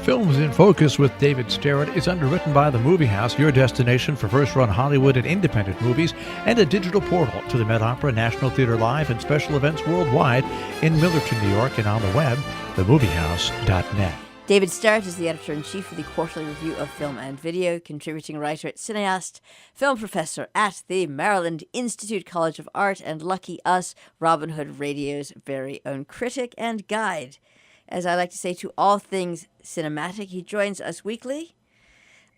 Films in Focus with David Sterrit is underwritten by The Movie House, your destination for first-run Hollywood and independent movies, and a digital portal to the Met Opera, National Theatre Live, and special events worldwide in Millerton, New York, and on the web, themoviehouse.net. David Sterrit is the editor-in-chief of the Quarterly Review of Film and Video, contributing writer, cineast, film professor at the Maryland Institute College of Art, and lucky us, Robin Hood Radio's very own critic and guide. As I like to say, to all things cinematic, he joins us weekly.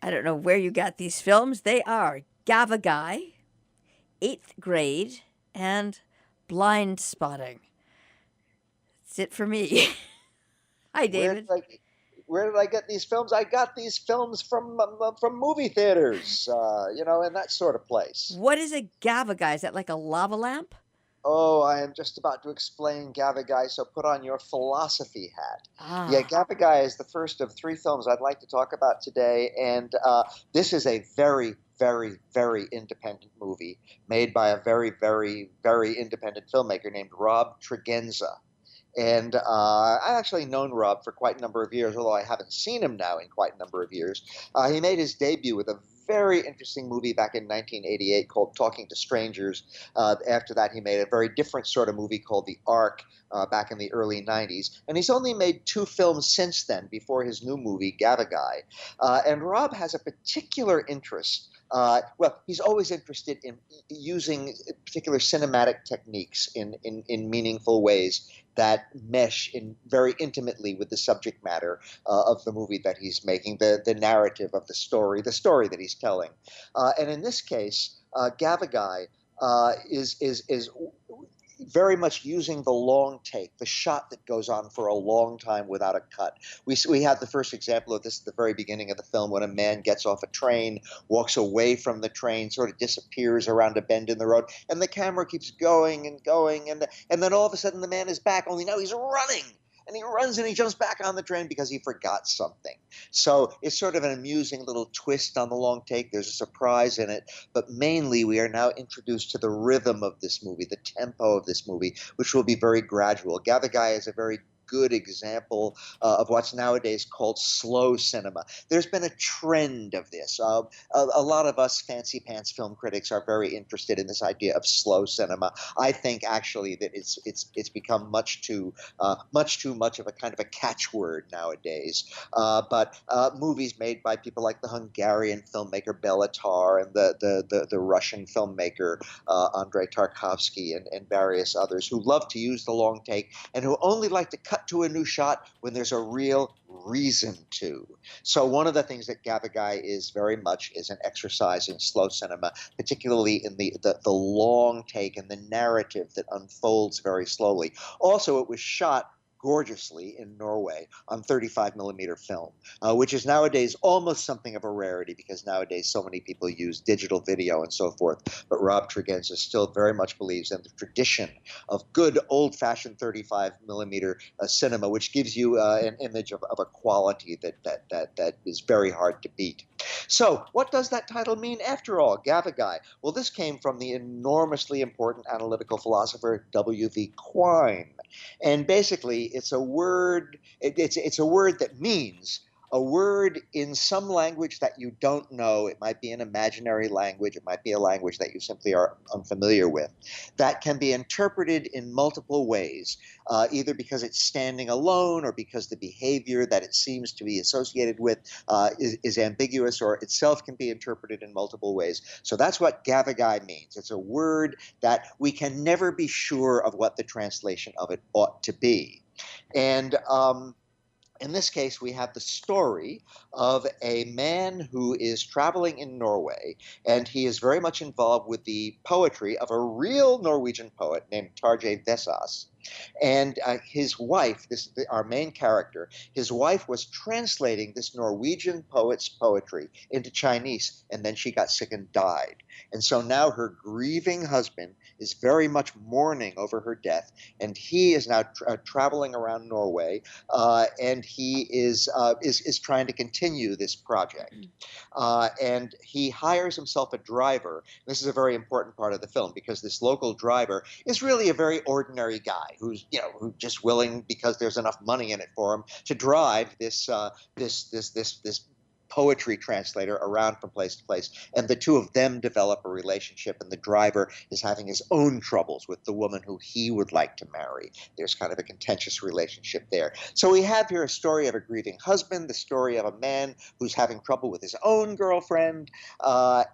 I don't know where you got these films. They are Gavagai, 8th Grade, and Blindspotting. That's it for me. Hi, David. Where did I get these films? I got these films from movie theaters, and that sort of place. What is a Gavagai? Is that like a lava lamp? Oh, I am just about to explain Gavagai, so put on your philosophy hat. Yeah, Gavagai is the first of 3 films I'd like to talk about today, and this is a very, very, very independent movie made by a very, very, very independent filmmaker named Rob Tregenza. And I've actually known Rob for quite a number of years, although I haven't seen him now in quite a number of years. He made his debut with a very interesting movie back in 1988 called Talking to Strangers. After that, he made a very different sort of movie called The Ark back in the early 90s. And he's only made 2 films since then, before his new movie, Gavagai. And Rob has a particular interest. He's always interested in using particular cinematic techniques in meaningful ways that mesh in very intimately with the subject matter of the movie that he's making, the narrative of the story that he's telling. And in this case, Gavagai is very much using the long take, the shot that goes on for a long time without a cut. We have the first example of this at the very beginning of the film when a man gets off a train, walks away from the train, sort of disappears around a bend in the road, and the camera keeps going and going, and then all of a sudden the man is back, only now he's running. And he runs and he jumps back on the train because he forgot something. So it's sort of an amusing little twist on the long take. There's a surprise in it. But mainly we are now introduced to the rhythm of this movie, the tempo of this movie, which will be very gradual. Gavagai is a very good example of what's nowadays called slow cinema. There's been a trend of this. A lot of us fancy pants film critics are very interested in this idea of slow cinema. I think actually that it's become much too much of a kind of a catchword nowadays. But movies made by people like the Hungarian filmmaker Béla Tarr and the Russian filmmaker Andrei Tarkovsky and various others who love to use the long take and who only like to cut to a new shot when there's a real reason to. So one of the things that Gavagai is very much is an exercise in slow cinema, particularly in the long take and the narrative that unfolds very slowly. Also, it was shot gorgeously in Norway on 35 millimeter film, which is nowadays almost something of a rarity because nowadays so many people use digital video and so forth. But Rob Tregenza still very much believes in the tradition of good old-fashioned 35 millimeter cinema, which gives you an image of a quality that is very hard to beat. So what does that title mean after all, Gavagai? Well, this came from the enormously important analytical philosopher W.V. Quine. And basically, it's a word. It's a word that means a word in some language that you don't know. It might be an imaginary language. It might be a language that you simply are unfamiliar with. That can be interpreted in multiple ways, either because it's standing alone or because the behavior that it seems to be associated with is ambiguous, or itself can be interpreted in multiple ways. So that's what Gavagai means. It's a word that we can never be sure of what the translation of it ought to be. And in this case, we have the story of a man who is traveling in Norway, and he is very much involved with the poetry of a real Norwegian poet named Tarjei Vesaas. And his wife, our main character, his wife was translating this Norwegian poet's poetry into Chinese, and then she got sick and died. And so now her grieving husband is very much mourning over her death, and he is now traveling around Norway, and he is trying to continue this project. And he hires himself a driver. This is a very important part of the film because this local driver is really a very ordinary guy. who's who's just willing, because there's enough money in it for him, to drive this poetry translator around from place to place, and the two of them develop a relationship, and the driver is having his own troubles with the woman who he would like to marry. There's kind of a contentious relationship there. So we have here a story of a grieving husband, the story of a man who's having trouble with his own girlfriend,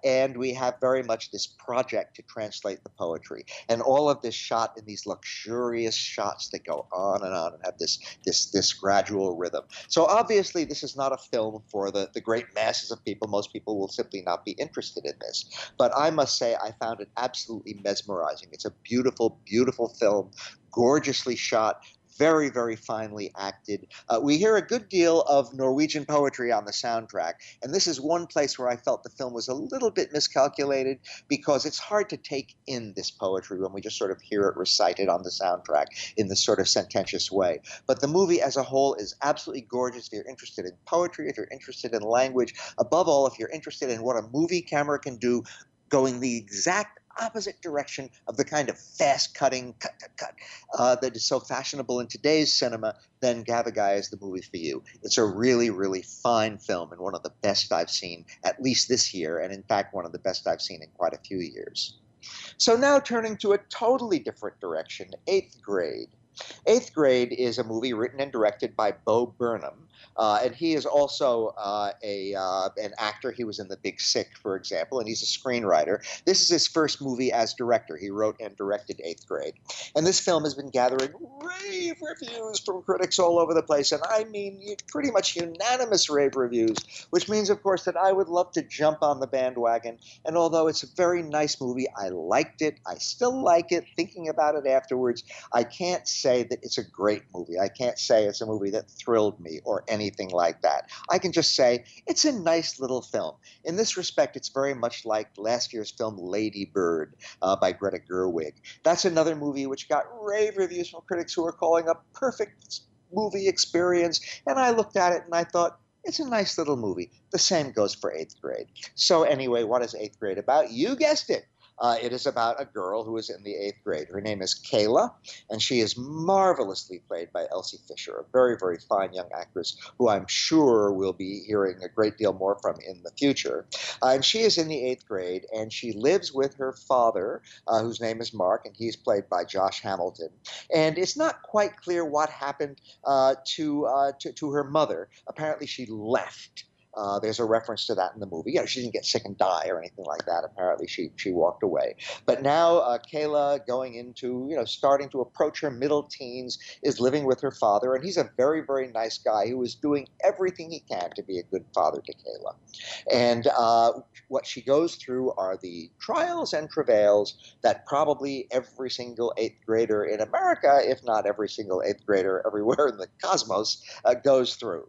and we have very much this project to translate the poetry, and all of this shot in these luxurious shots that go on and have this gradual rhythm. So obviously this is not a film for the great masses of people. Most people will simply not be interested in this. But I must say I found it absolutely mesmerizing. It's a beautiful, beautiful film, gorgeously shot, very, very finely acted. We hear a good deal of Norwegian poetry on the soundtrack, and this is one place where I felt the film was a little bit miscalculated, because it's hard to take in this poetry when we just sort of hear it recited on the soundtrack in this sort of sententious way. But the movie as a whole is absolutely gorgeous if you're interested in poetry, if you're interested in language, above all, if you're interested in what a movie camera can do, going the exact opposite direction of the kind of fast-cutting cut that is so fashionable in today's cinema, then Gavagai is the movie for you. It's a really, really fine film, and one of the best I've seen, at least this year, and in fact one of the best I've seen in quite a few years. So now turning to a totally different direction, Eighth Grade. Eighth Grade is a movie written and directed by Bo Burnham, and he is also an actor. He was in The Big Sick, for example, and he's a screenwriter. This is his first movie as director. He wrote and directed Eighth Grade. And this film has been gathering rave reviews from critics all over the place, and I mean pretty much unanimous rave reviews, which means, of course, that I would love to jump on the bandwagon. And although it's a very nice movie, I liked it, I still like it, thinking about it afterwards, I can't say that it's a great movie. I can't say it's a movie that thrilled me or anything like that. I can just say it's a nice little film. In this respect, it's very much like last year's film Lady Bird by Greta Gerwig. That's another movie which got rave reviews from critics who were calling a perfect movie experience, and I looked at it and I thought, it's a nice little movie. The same goes for Eighth Grade. So anyway, what is Eighth Grade about? You guessed it. It is about a girl who is in the 8th grade. Her name is Kayla, and she is marvelously played by Elsie Fisher, a very, very fine young actress who I'm sure we'll be hearing a great deal more from in the future. And she is in the 8th grade, and she lives with her father, whose name is Mark, and he's played by Josh Hamilton. And it's not quite clear what happened to her mother. Apparently she left. There's a reference to that in the movie. She didn't get sick and die or anything like that. Apparently, she walked away. But now Kayla, going into, starting to approach her middle teens, is living with her father, and he's a very, very nice guy who is doing everything he can to be a good father to Kayla. And what she goes through are the trials and travails that probably every single 8th grader in America, if not every single 8th grader everywhere in the cosmos, goes through.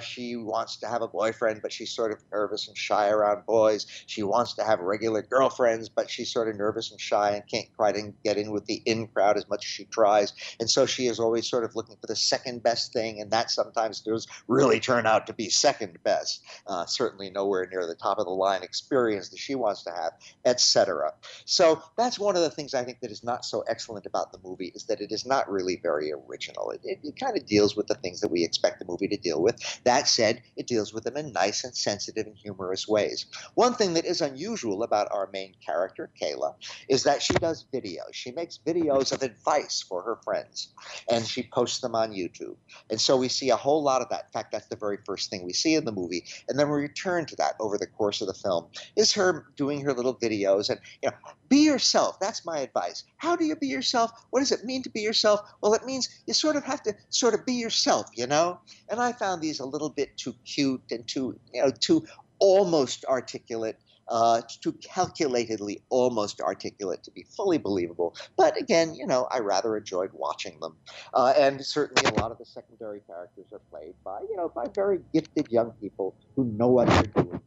She wants to have a boyfriend, but she's sort of nervous and shy around boys. She wants to have regular girlfriends, but she's sort of nervous and shy and can't quite get in with the in crowd as much as she tries. And so she is always sort of looking for the second best thing, and that sometimes does really turn out to be second best. Certainly nowhere near the top of the line experience that she wants to have, etc. So that's one of the things I think that is not so excellent about the movie, is that it is not really very original. It kind of deals with the things that we expect the movie to deal with. That said, it deals with them in nice and sensitive and humorous ways. One thing that is unusual about our main character, Kayla, is that she does videos. She makes videos of advice for her friends, and she posts them on YouTube. And so we see a whole lot of that. In fact, that's the very first thing we see in the movie. And then we return to that over the course of the film, is her doing her little videos. And, be yourself. That's my advice. How do you be yourself? What does it mean to be yourself? Well, it means you sort of have to sort of be yourself, And I found these a little bit too cute and too almost articulate, too calculatedly almost articulate to be fully believable. But again, I rather enjoyed watching them. And certainly a lot of the secondary characters are played by very gifted young people who know what they're doing.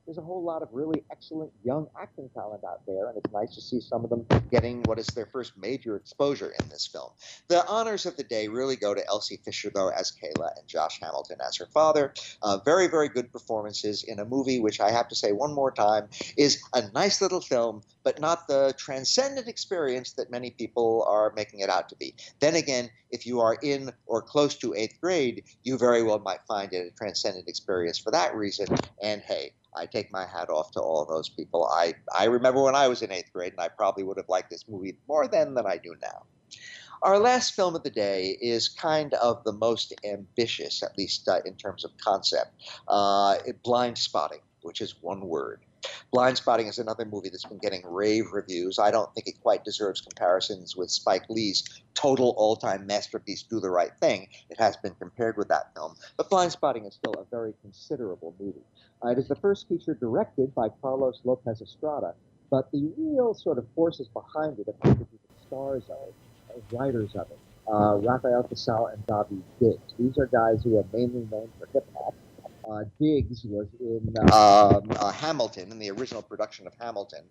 There's a whole lot of really excellent young acting talent out there, and it's nice to see some of them getting what is their first major exposure in this film. The honors of the day really go to Elsie Fisher, though, as Kayla, and Josh Hamilton as her father. Very, very good performances in a movie which, I have to say one more time, is a nice little film, but not the transcendent experience that many people are making it out to be. Then again, if you are in or close to eighth grade, you very well might find it a transcendent experience for that reason. And hey, I take my hat off to all those people. I remember when I was in eighth grade, and I probably would have liked this movie more then than I do now. Our last film of the day is kind of the most ambitious, at least in terms of concept. Blindspotting, which is one word. Blindspotting is another movie that's been getting rave reviews. I don't think it quite deserves comparisons with Spike Lee's total all-time masterpiece, Do the Right Thing. It has been compared with that film, but Blindspotting is still a very considerable movie. It is the first feature directed by Carlos Lopez Estrada, but the real sort of forces behind it appear to be the stars of it, writers of it, Rafael Casal and David Diggs. These are guys who are mainly known for hip-hop. Diggs was in Hamilton, in the original production of Hamilton,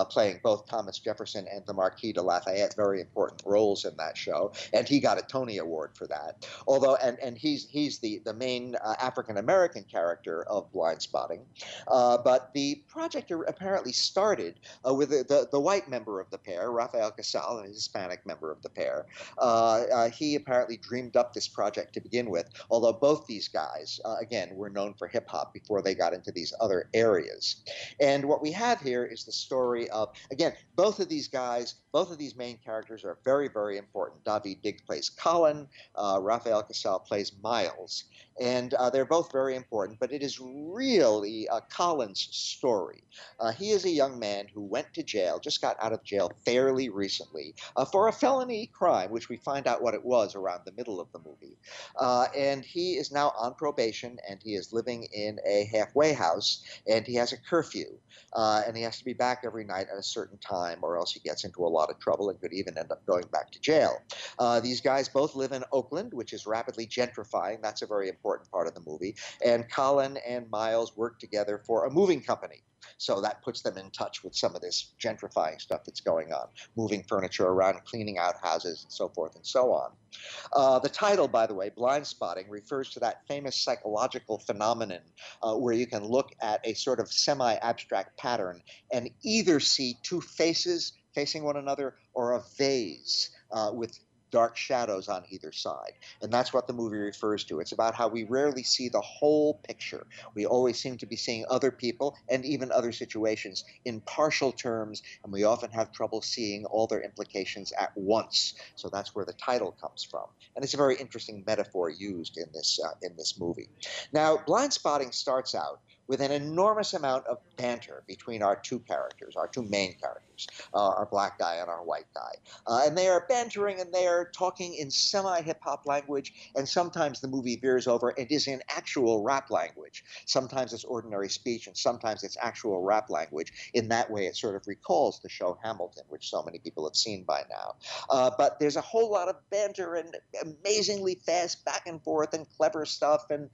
playing both Thomas Jefferson and the Marquis de Lafayette, very important roles in that show, and he got a Tony Award for that. Although, and he's the main African-American character of Blindspotting, but the project apparently started with the white member of the pair, Rafael Casal, a Hispanic member of the pair. He apparently dreamed up this project to begin with, although both these guys, again, were known for hip-hop before they got into these other areas. And what we have here is the story of, again, both of these guys, both of these main characters are very, very important. David Diggs plays Colin, Rafael Casal plays Miles, and they're both very important, but it is really Colin's story. He is a young man who went to jail, just got out of jail fairly recently, for a felony crime, which we find out what it was around the middle of the movie. And he is now on probation, and he is living in a halfway house, and he has a curfew, and he has to be back every night at a certain time, or else he gets into a lot of trouble and could even end up going back to jail. These guys both live in Oakland, which is rapidly gentrifying. That's a very important part of the movie. And Colin and Miles work together for a moving company. So that puts them in touch with some of this gentrifying stuff that's going on, moving furniture around, cleaning out houses, and so forth and so on. The title, by the way, Blindspotting, refers to that famous psychological phenomenon where you can look at a sort of semi-abstract pattern and either see two faces facing one another or a vase with dark shadows on either side. And that's what the movie refers to. It's about how we rarely see the whole picture. We always seem to be seeing other people and even other situations in partial terms, and we often have trouble seeing all their implications at once. So that's where the title comes from. And it's a very interesting metaphor used in this movie. Now, Blindspotting starts out with an enormous amount of banter between our two characters, our two main characters, our black guy and our white guy. And they are bantering and they are talking in semi-hip-hop language, and sometimes the movie veers over and is in actual rap language. Sometimes it's ordinary speech, and sometimes it's actual rap language. In that way, it sort of recalls the show Hamilton, which so many people have seen by now. But there's a whole lot of banter and amazingly fast back and forth and clever stuff and,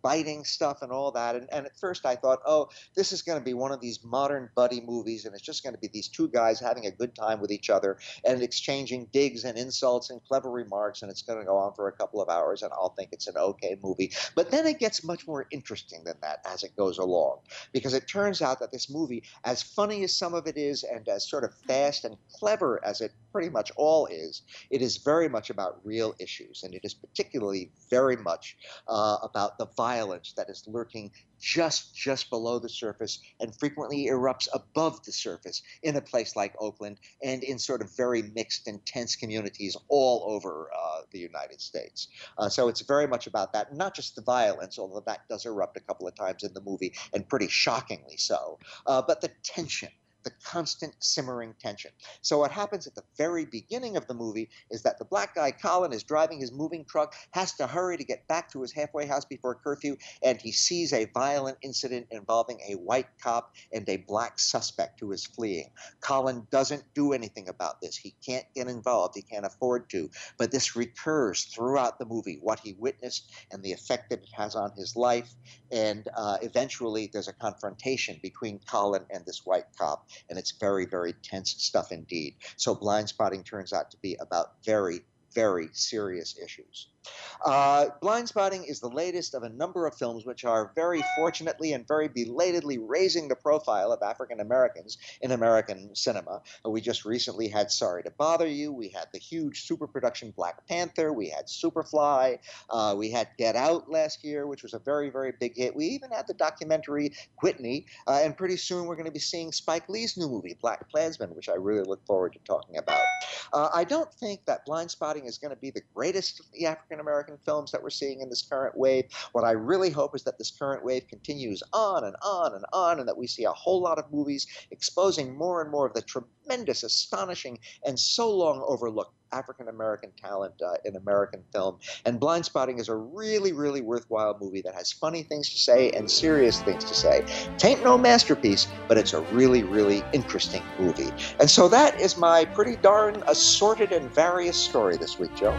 biting stuff and all that. And at first I thought, oh, this is going to be one of these modern buddy movies, and it's just going to be these two guys having a good time with each other and exchanging digs and insults and clever remarks, and it's going to go on for a couple of hours, and I'll think it's an okay movie. But then it gets much more interesting than that as it goes along, because it turns out that this movie, as funny as some of it is and as sort of fast and clever as it pretty much all is, it is very much about real issues, and it is particularly very much about the violence that is lurking just below the surface and frequently erupts above the surface in a place like Oakland and in sort of very mixed and tense communities all over the United States. So it's very much about that, not just the violence, although that does erupt a couple of times in the movie and pretty shockingly so, but the tension the constant simmering tension. So what happens at the very beginning of the movie is that the black guy, Colin, is driving his moving truck, has to hurry to get back to his halfway house before curfew, and he sees a violent incident involving a white cop and a black suspect who is fleeing. Colin doesn't do anything about this. He can't get involved. He can't afford to. But this recurs throughout the movie, what he witnessed and the effect that it has on his life. And eventually there's a confrontation between Colin and this white cop. And it's very, very tense stuff indeed. So Blindspotting turns out to be about very, very serious issues. Blindspotting is the latest of a number of films which are very fortunately and very belatedly raising the profile of African Americans in American cinema. We just recently had Sorry to Bother You. We had the huge super production Black Panther. We had Superfly. We had Get Out last year, which was a very, very big hit. We even had the documentary Whitney. And pretty soon we're going to be seeing Spike Lee's new movie, Black Klansman, which I really look forward to talking about. I don't think that Blindspotting is going to be the greatest of the African-American films that we're seeing in this current wave. What I really hope is that this current wave continues on and on and on, and that we see a whole lot of movies exposing more and more of the tremendous, astonishing, and so long overlooked African-American talent in American film. And Blindspotting is a really, really worthwhile movie that has funny things to say and serious things to say. Tain't no masterpiece, but it's a really, really interesting movie. And so that is my pretty darn assorted and various story this week, Joe.